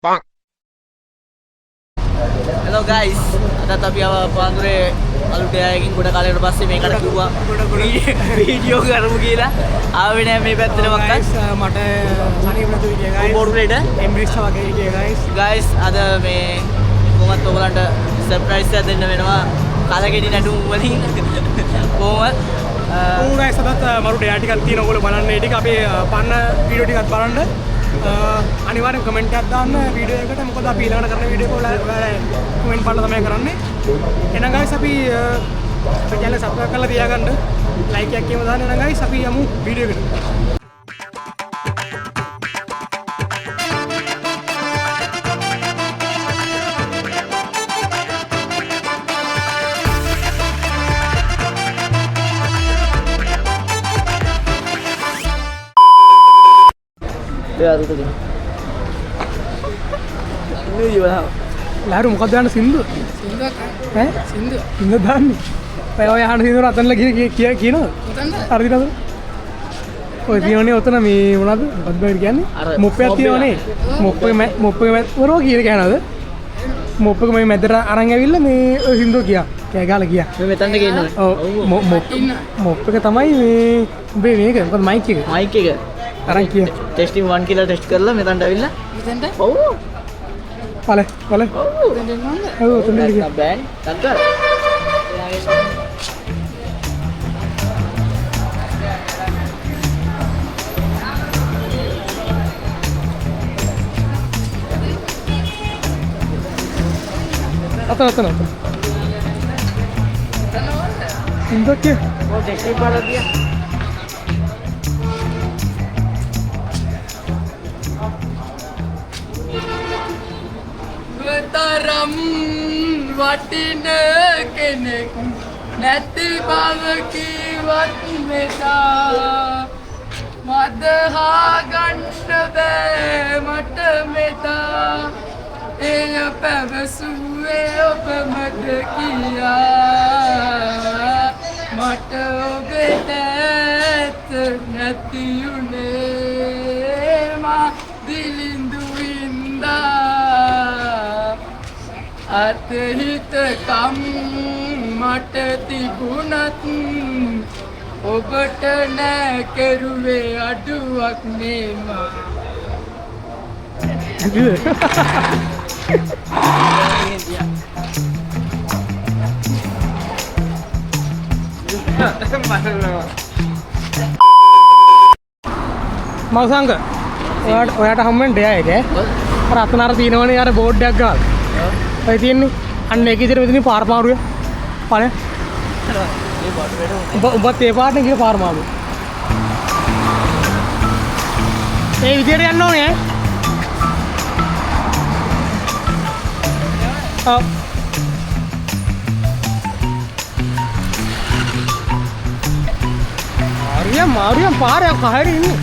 Hello guys, ada tapi Andre alude ayakin goda kalයකට පස්සේ මේකට කිව්වා වීඩියෝ කරමු කියලා. ආවේ නෑ මේ පැත්තට මොකක්ද? guys මට සනීප නැතු විදිය guys. බෝඩ්ලේට එම්බ්‍රික්ස් වගේ විදිය guys. guys අද මේ කොහොමද ඔයගලන්ට සර්ප්‍රයිස් එකක් දෙන්න වෙනවා. කලගෙඩි නඩුම් වලින් කොහොමද? guys අදත් මරු ඩෙයා ටිකක් තියෙන ඔයගොල්ලෝ බලන්න ඒ ටික අපේ පන්න වීඩියෝ ටිකක් බලන්න. අනිවාර්යෙන් කමෙන්ට් එකක් දාන්න වීඩියෝ එකට. මොකද අපි ඊළඟට කරන වීඩියෝ එක ඔයාලා කමෙන්ට් බලලා තමයි කරන්නේ. එහෙනම් guys අපි channel subscribe කරලා තියාගන්න. like එකක් කියමු දාන්න. එහෙනම් guys අපි යමු වීඩියෝ එකට. Ya itu tadi. Ini gimana? ලහරු මොකක්ද දාන්න සින්දු? සින්දුවක් ඈ? සින්දුව. සින්දුව දාන්නේ. ඔය අහන සින්දුව අතන කියනවද? හරිද නේද? ඔය තියෙනනේ ඔතන මේ මොනවද? මොකක්ද කියන්නේ? මොප්පයක් තියෙනවනේ. මොප්පක වරෝ කියනවද? මොප්පක මේ මැදට අරන් ඇවිල්ලා මේ ඔය සින්දුව කියා. කෑ ගාලා කියා. මේ මෙතනට ගේන්නේ. ඔව් මොප්පක තමයි මේ උඹේ මේක මොකද මයික් එක. මයික් එක. අරන් කියා. ටෙස්ටිංగ్ 1 කියලා ටෙස්ට් කරලා මෙතනට ඇවිල්ලා. මෙතනට? ඔව්. Vale. ඔව්. තෙන්දෙන්න ගියා. බෑන්. තක්කර. අතන. සින්දුවක් කිය. ඔව් ටෙස්ටිං පාරක් දියා. තරම් වටින කෙනෙක් නැති බව කිවත් මෙදා මදහා ගන්න බෑ මට මෙදා එය පැවසුවේ ඔබමද කියා මට ඔබට ඇත නැති උනේ මා දිලිඳු ඉඳා අතහිතකම් මට තිබුණත් ඔබට නෑ කෙරුවේ අඩුවක් නේමා මල්සංග ඔයාට හම්බෙන් ඩෙයා එක අර අතන අර තියෙනවනේ අර බෝඩ් එකක් ගාලා. ඔය තියෙන්නේ අන්න ඒක ඉදිරිය මෙතන පාර මාරුවේ. පාරේ. ඔබත් ඒ පාරනේ ගිහ පාර මාරුව. ඒ විදියට යන්න ඕනේ ඈ. ඔව්. මාරියම් පාරයක් අහරින් ඉන්නේ.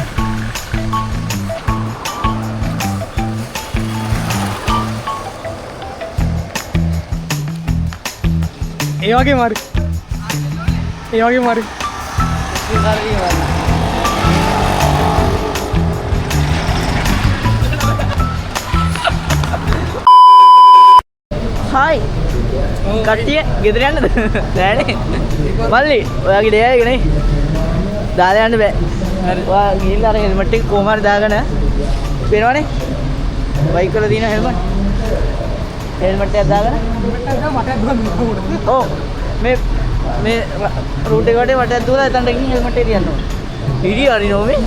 ඒ වගේ මාරි. Hai. කට්ටිය ගෙදර යන්නද? නෑනේ. මල්ලි ඔයාගේ ඩේ එක නේ. දාලා යන්න බෑ. හරි. ඔයා ගිහිල්ලා අර හෙල්මට් එක කොහොම හරි දාගෙන පේනවනේ. බයික් වල තියෙන හෙල්මට්. හෙල්මට් එක දාගෙන ඔව් මේ රූට් එක වටේ වටයක් දුවලා එතනට ගිහින් හෙල්මට් එක තියන්න ඕනේ. වීඩියෝ අරිනෝ මේ.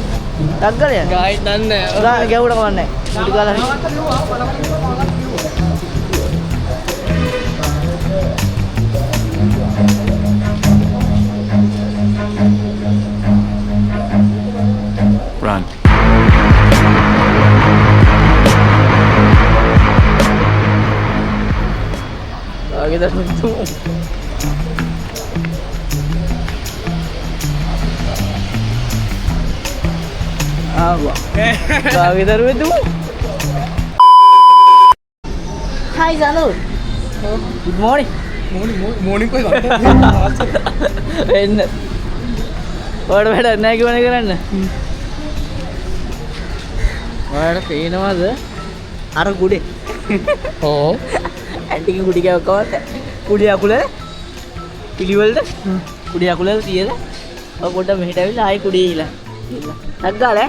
ටග්ගල යන්න. ගායි දන්නේ ඔයා ගැවුවට කවන්නේ නැහැ. ඊට ගාලා Run. kita itu apa? kita itu. Hai Zanur. Good morning. morning कोई बात එන්න. ඔයාලට වැඩක් නැහැ කිව්වනේ කරන්න. ඔයාලට පේනවද? අර කුඩේ. ඕ ඇන්ටික කුඩි කවකවත් කුඩි අකුල පිළිවෙලද කුඩි අකුල තියලා ඔය පොඩ්ඩක් මෙහෙට ඇවිල්ලා ආයි කුඩිය ඉලා. ටක් ගාලා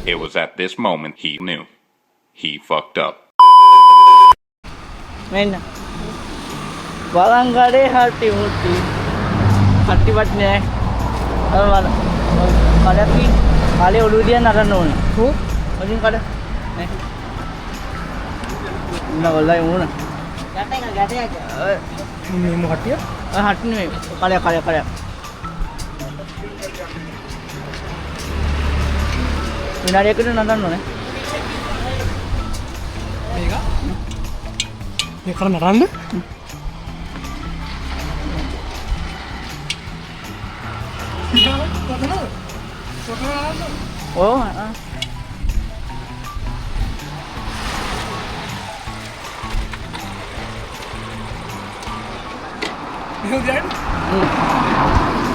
It was at this moment he knew. He fucked up. මෙන්න වලංගඩේ හටි මුට්ටි හටි වත් නෑ අර කඩකි කාලේ ඔළුව දිහා නරන්න ඕනේ ඕ වලින් කඩ නේ උනවලයි උන ගැටයක් මේ මොකක්ද හටි නෙමෙයි කඩ විනාඩියකට නරන්න ඕනේ මේ කරන්න නරන්න ඕ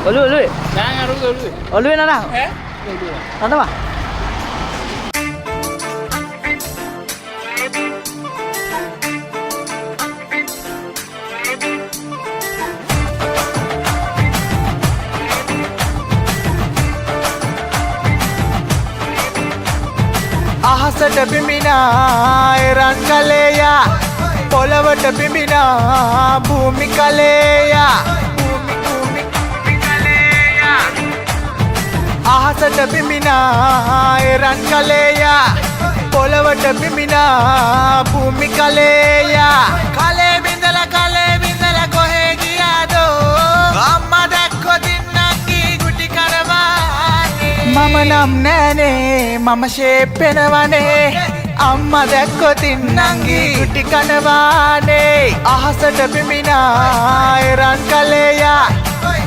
ඔළුවේ දැන් අර ඔළුවේ ඔළුවේ නරා ඈ නඩවා අහසට පිඹිනා එරන් කලේයා පොළවට පිඹිනා භූමි කලේයා අහසට පිඹිනා එරන් කලේයා පොළවට පිඹිනා භූමි කලේයා කලේ බින්දලා කොහේ ගියාදෝ අම්මා දැක්කොත් ඉන්නංගී ගුටි කරවානේ මම නම් නෑනේ මම ෂේප්පෙනවනේ අම්මා දැක්කොත් ඉන්නංගී ගුටි කනවානේ අහසට පිඹිනා එරන් කලේයා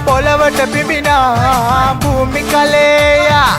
පොළවට පිඹිනා භූමි කලේයා